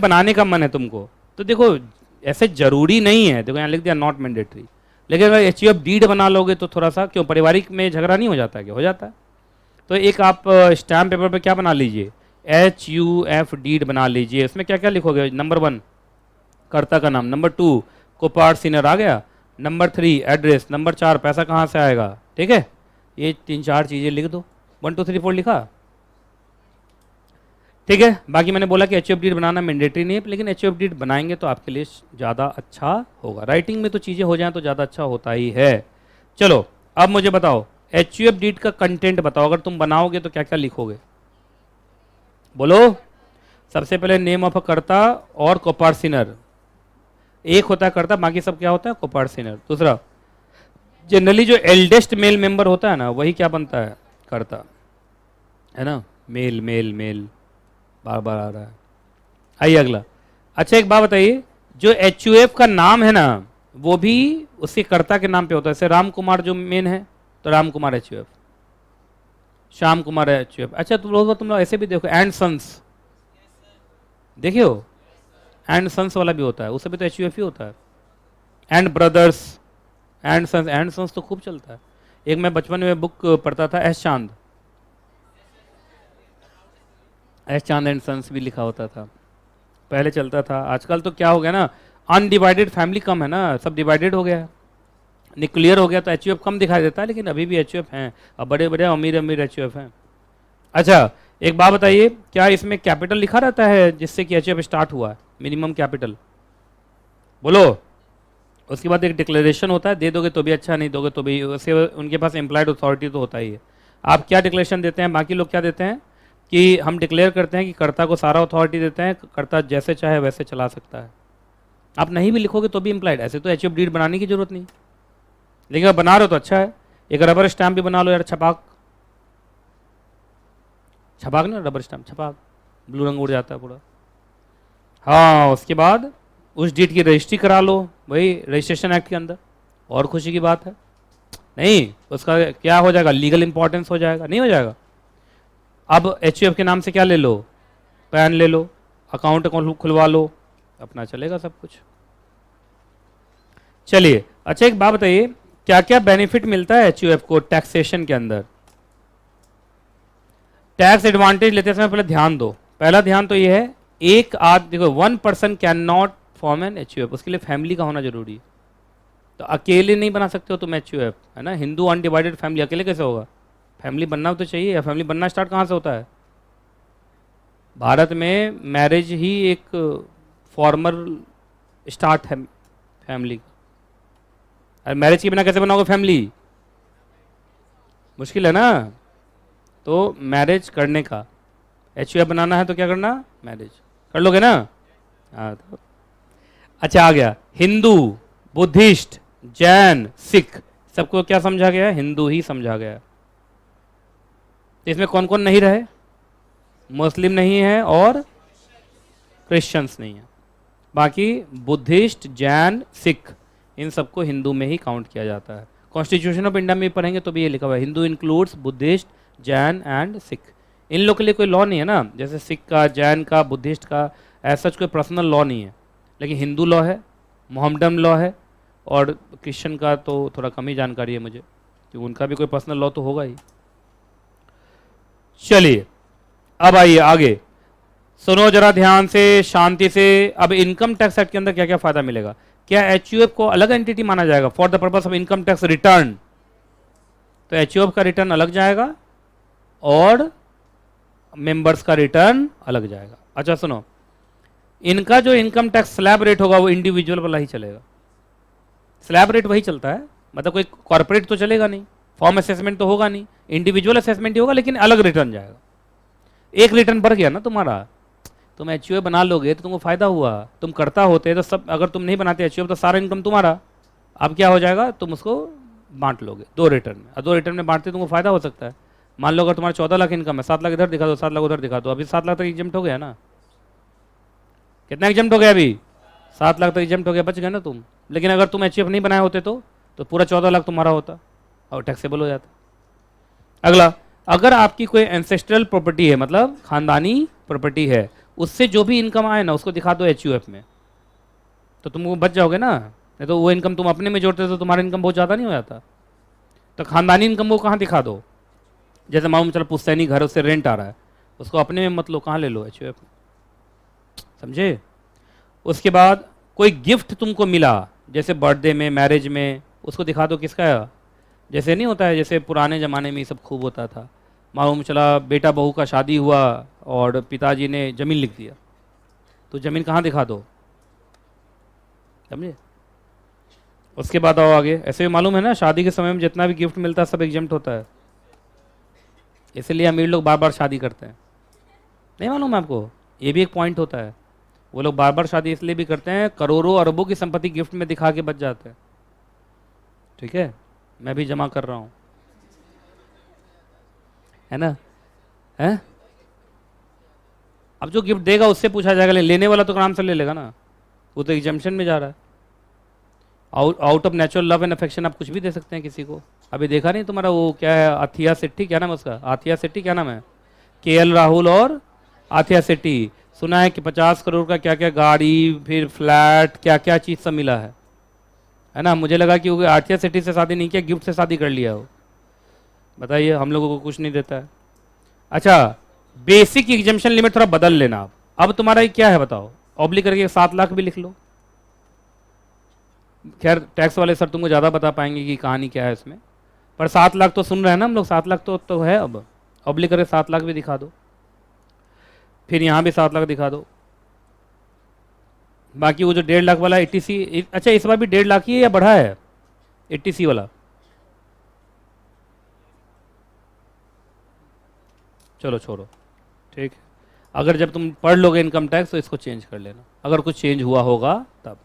बनाने का मन है तुमको, तो देखो ऐसे जरूरी नहीं है, देखो यहाँ लिख दिया नॉट मैंडेटरी, लेकिन अगर HUF डीड बना लोगे तो थोड़ा सा क्यों पारिवारिक में झगड़ा नहीं हो जाता है, क्या हो जाता है। तो एक आप स्टैम्प पेपर पे क्या बना लीजिए, HUF डीड बना लीजिए। उसमें क्या क्या लिखोगे, नंबर 1 कर्ता का नाम, नंबर 2 को पार्ट सीनियर आ गया, नंबर 3 एड्रेस, नंबर 4 पैसा कहाँ से आएगा, ठीक है। ये 3-4 चीज़ें लिख दो, 1 2 3 4 लिखा, ठीक है। बाकी मैंने बोला कि HUF डीड बनाना मैंडेटरी नहीं है, लेकिन HUF डीड बनाएंगे तो आपके लिए ज़्यादा अच्छा होगा। राइटिंग में तो चीज़ें हो जाएं तो ज़्यादा अच्छा होता ही है। चलो अब मुझे बताओ HUF डीड का कंटेंट बताओ, अगर तुम बनाओगे तो क्या क्या लिखोगे, बोलो। सबसे पहले नेम ऑफ अ कर्ता और कोपार्सिनर, एक होता है कर्ता, बाकी सब क्या होता है, कोपार्सिनर। दूसरा जनरली जो एल्डेस्ट मेल मेंबर होता है ना, वही क्या बनता है, कर्ता, है ना। मेल मेल मेल बार बार आ रहा है। आइए अगला। अच्छा एक बात बताइए, जो HUF का नाम है ना, वो भी उसके कर्ता के नाम पे होता है। जैसे राम कुमार जो मेन है तो राम कुमार HUF, श्याम कुमार HUF। अच्छा तुम लोग ऐसे भी देखो, एंड सन्स, देखियो एंड सन्स वाला भी होता है, उससे भी तो HUF ही होता है। एंड ब्रदर्स, एंड सन्स तो खूब चलता है। एक मैं बचपन में बुक पढ़ता था, एस चांद एंड सन्स भी लिखा होता था, पहले चलता था। आजकल तो क्या हो गया ना, अनडिवाइडेड फैमिली कम है ना, सब डिवाइडेड हो गया है, न्यूक्लियर हो गया, तो HUF कम दिखाई देता है, लेकिन अभी भी HUF हैं, अब बड़े बड़े अमीर अमीर HUF हैं। अच्छा एक बात बताइए, क्या इसमें कैपिटल लिखा रहता है जिससे कि HUF स्टार्ट हुआ है, मिनिमम कैपिटल, बोलो। उसके बाद एक डिक्लेरेशन होता है, दे दोगे तो भी अच्छा, नहीं दोगे तो भी, उससे उनके पास एम्प्लॉयड अथॉरिटी तो होता ही है। आप क्या डिक्लेरेशन देते हैं, बाकी लोग क्या देते हैं कि हम डिक्लेयर करते हैं कि कर्ता को सारा अथॉरिटी देते हैं, कर्ता जैसे चाहे वैसे चला सकता है। आप नहीं भी लिखोगे तो भी इम्प्लाइड, ऐसे तो HUF डीड बनाने की जरूरत नहीं, लेकिन अगर बना रहे हो तो अच्छा है। एक रबर स्टैम्प भी बना लो यार, छपाक छपाक ना, रबर स्टैम्प छपाक, ब्लू रंग उड़ जाता है पूरा। हाँ उसके बाद उस डीड की रजिस्ट्री करा लो, वही रजिस्ट्रेशन एक्ट के अंदर, और खुशी की बात है। नहीं उसका क्या हो जाएगा, लीगल इंपॉर्टेंस हो जाएगा, नहीं हो जाएगा। अब HUF के नाम से क्या ले लो, पैन ले लो, अकाउंट खुलवा लो, अपना चलेगा सब कुछ। चलिए अच्छा एक बात बताइए, क्या क्या बेनिफिट मिलता है HUF को टैक्सेशन के अंदर। टैक्स एडवांटेज लेते समय पहले ध्यान दो, पहला ध्यान तो ये है, एक देखो 1 person cannot form an HUF, उसके लिए फैमिली का होना जरूरी है। तो अकेले नहीं बना सकते हो तुम HUF, है ना। हिंदू अनडिवाइडेड फैमिली अकेले कैसे होगा, फैमिली बनना तो चाहिए। या फैमिली बनना स्टार्ट कहाँ से होता है, भारत में मैरिज ही एक फॉर्मल स्टार्ट है फैमिली का। अरे मैरिज के बिना कैसे बनाओगे फैमिली, मुश्किल है ना। तो मैरिज करने का, HUF बनाना है तो क्या करना, मैरिज कर लोगे ना। हाँ तो अच्छा आ गया, हिंदू बुद्धिस्ट जैन सिख सबको क्या समझा गया, हिंदू ही समझा गया। तो इसमें कौन कौन नहीं रहे, मुस्लिम नहीं है और क्रिश्चियंस नहीं है, बाकी बुद्धिस्ट जैन सिख इन सबको हिंदू में ही काउंट किया जाता है। कॉन्स्टिट्यूशन ऑफ इंडिया में पढ़ेंगे तो भी ये लिखा हुआ है, Hindu includes Buddhist Jain and Sikh. इन लोग के लिए कोई लॉ नहीं है ना, जैसे सिख का, जैन का, बुद्धिस्ट का, ऐसा कोई पर्सनल लॉ नहीं है, लेकिन हिंदू लॉ है, मोहम्मडन लॉ है, और क्रिश्चियन का तो थोड़ा कम ही जानकारी है मुझे, क्योंकि उनका भी कोई पर्सनल लॉ तो होगा ही। चलिए अब आइए आगे, सुनो जरा ध्यान से, शांति से। अब इनकम टैक्स एक्ट के अंदर क्या क्या फायदा मिलेगा, क्या HUF को अलग एंटिटी माना जाएगा for the purpose of income tax return, तो HUF का रिटर्न अलग जाएगा और मेंबर्स का रिटर्न अलग जाएगा। अच्छा सुनो, इनका जो इनकम टैक्स स्लैब रेट होगा वो इंडिविजुअल वाला ही चलेगा, स्लैब रेट वही चलता है, मतलब कोई कॉर्पोरेट तो चलेगा नहीं, फॉर्म असेसमेंट तो होगा नहीं, इंडिविजुअल असेसमेंट ही होगा, लेकिन अलग रिटर्न जाएगा। एक रिटर्न बढ़ गया ना तुम्हारा, तुम HUF बना लोगे तो तुमको फायदा हुआ, तुम करता होते तो सब, अगर तुम नहीं बनाते HUF तो सारा इनकम तुम्हारा, अब क्या हो जाएगा, तुम उसको बांट लोगे 2 रिटर्न में, और 2 रिटर्न में बांटते तुमको फायदा हो सकता है। मान लो अगर तुम्हारा 14 लाख इनकम है, 7 लाख इधर दिखा दो, 7 लाख उधर दिखा दो, अभी 7 लाख तक एग्जम्प्ट हो गया ना, कितना एग्जम्प्ट हो गया अभी, 7 लाख तक एग्जम्प्ट हो गया, बच गए ना तुम। लेकिन अगर तुम HUF नहीं बनाए होते तो पूरा 14 लाख तुम्हारा होता और टैक्सेबल हो जाता। अगला, अगर आपकी कोई एंसेस्ट्रल प्रॉपर्टी है, मतलब खानदानी प्रॉपर्टी है, उससे जो भी इनकम आए ना उसको दिखा दो एचयूएफ में, तो तुम बच जाओगे ना। नहीं तो वो इनकम तुम अपने में जोड़ते तो तुम्हारा इनकम बहुत ज़्यादा नहीं हो जाता। तो खानदानी इनकम को कहाँ दिखा दो, जैसे मालूम चलो पुश्तैनी घर है उससे रेंट आ रहा है, उसको अपने में मत लो, कहाँ ले लो एचयूएफ में, समझे। उसके बाद कोई गिफ्ट तुमको मिला जैसे बर्थडे में मैरिज में, उसको दिखा दो किसका है। जैसे नहीं होता है, जैसे पुराने ज़माने में ये सब खूब होता था, मालूम चला बेटा बहू का शादी हुआ और पिताजी ने ज़मीन लिख दिया, तो ज़मीन कहाँ दिखा दो, समझे। उसके बाद आओ आगे, ऐसे भी मालूम है ना शादी के समय में जितना भी गिफ्ट मिलता है सब एग्जेम्प्ट होता है, इसलिए अमीर लोग बार बार शादी करते हैं। नहीं मालूम है आपको, ये भी एक पॉइंट होता है, वो लोग बार बार शादी इसलिए भी करते हैं, करोड़ों अरबों की संपत्ति गिफ्ट में दिखा के बच जाते हैं। ठीक है, मैं भी जमा कर रहा हूँ, है ना, है। अब जो गिफ्ट देगा उससे पूछा जाएगा, लेने वाला तो आराम से ले लेगा ना, वो तो एग्जाम्पशन में जा रहा है। Out of natural love and affection आप कुछ भी दे सकते हैं किसी को। अभी देखा नहीं तुम्हारा वो क्या है, आथिया सेट्टी, क्या नाम है उसका, आथिया सेट्टी क्या नाम है, केएल राहुल और आथिया सेट्टी, सुना है कि 50 करोड़ का क्या क्या गाड़ी फिर फ्लैट क्या क्या चीज़ सब मिला है ना। मुझे लगा कि वो आथिया सेट्टी से शादी नहीं किया, गिफ्ट से शादी कर लिया हो। बताइए, हम लोगों को कुछ नहीं देता है। अच्छा, बेसिक एग्जाम्पशन लिमिट थोड़ा बदल लेना आप। अब तुम्हारा ये क्या है बताओ, ऑब्लिक करके 7 लाख भी लिख लो। खैर टैक्स वाले सर तुमको ज़्यादा बता पाएंगे कि कहानी क्या है इसमें, पर 7 लाख तो सुन रहे हैं ना हम लोग, 7 लाख तो है। अब ऑब्लिक करके 7 लाख भी दिखा दो, फिर यहाँ भी 7 लाख दिखा दो। बाकी वो जो 1.5 लाख वाला 80C, अच्छा इस बार भी 1.5 लाख ही है या बढ़ा है 80C वाला, चलो छोड़ो, ठीक है। अगर जब तुम पढ़ लोगे इनकम टैक्स तो इसको चेंज कर लेना, अगर कुछ चेंज हुआ होगा तब।